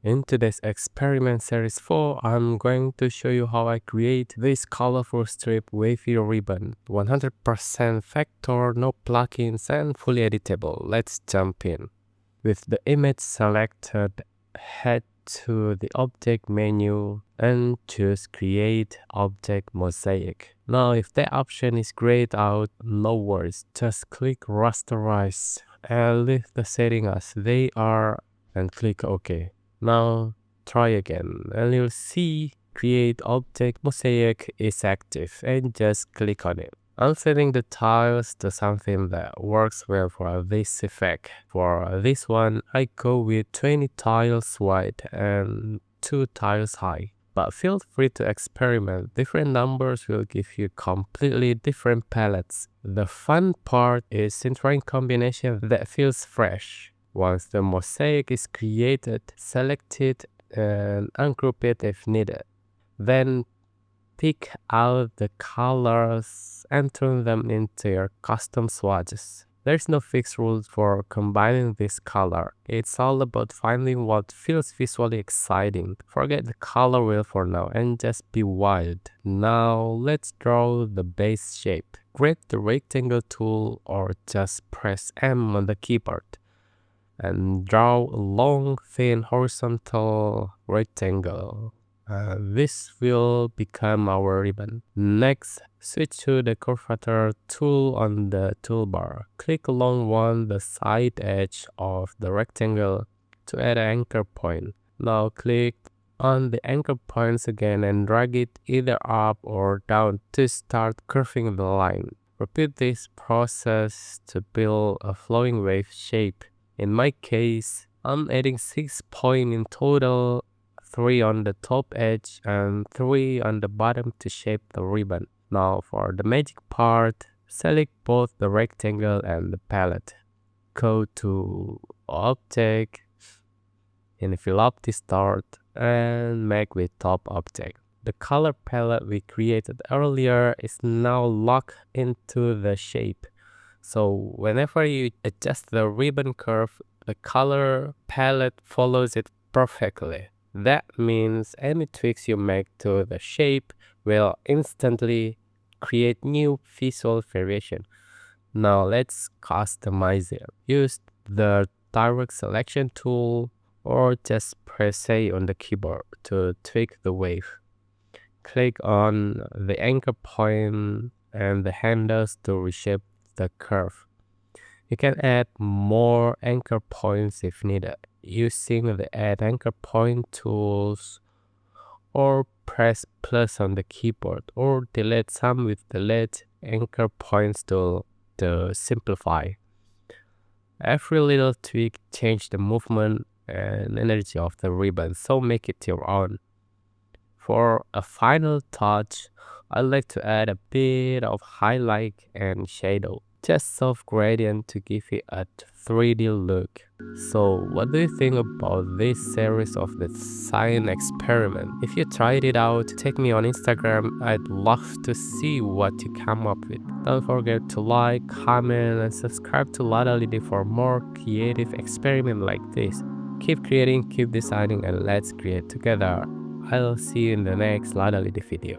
In today's experiment series 4, I'm going to show you how I create this colorful strip wavy ribbon. 100% vector, no plugins and fully editable. Let's jump in. With the image selected, head to the object menu and choose create object mosaic. Now if that option is grayed out, no worries, just click rasterize and leave the setting as they are and click OK. Now try again and you'll see create object mosaic is active and just click on it. I'm setting the tiles to something that works well for this effect. For this one, I go with 20 tiles wide and 2 tiles high. But feel free to experiment. Different numbers will give you completely different palettes. The fun part is in trying combination that feels fresh. Once the mosaic is created, select it and ungroup it if needed. Then pick out the colors and turn them into your custom swatches. There's no fixed rule for combining this color. It's all about finding what feels visually exciting. Forget the color wheel for now and just be wild. Now let's draw the base shape. Grab the rectangle tool or just press M on the keyboard and draw a long, thin horizontal rectangle. This will become our ribbon. Next, switch to the curvature tool on the toolbar. Click along the side edge of the rectangle to add an anchor point. Now click on the anchor points again and drag it either up or down to start curving the line. Repeat this process to build a flowing wave shape. In my case, I'm adding 6 points in total, 3 on the top edge and 3 on the bottom to shape the ribbon. Now for the magic part, select both the rectangle and the palette. Go to Object and fill up Distort and make with top object. The color palette we created earlier is now locked into the shape. So whenever you adjust the ribbon curve, the color palette follows it perfectly. That means any tweaks you make to the shape will instantly create new visual variation. Now let's customize it. Use the direct selection tool or just press A on the keyboard to tweak the wave. Click on the anchor point and the handles to reshape the curve. You can add more anchor points if needed using the add anchor point tools, or press plus on the keyboard, or delete some with delete anchor points tool to simplify. Every little tweak changes the movement and energy of the ribbon, so make it your own. For a final touch, I like to add a bit of highlight and shadow, just soft gradient to give it a 3D look. So what do you think about this series of the design experiment? If you tried it out, tag me on Instagram. I'd love to see what you come up with. Don't forget to like, comment and subscribe to LADALIDI for more creative experiments like this. Keep creating, keep designing and let's create together. I'll see you in the next LADALIDI video.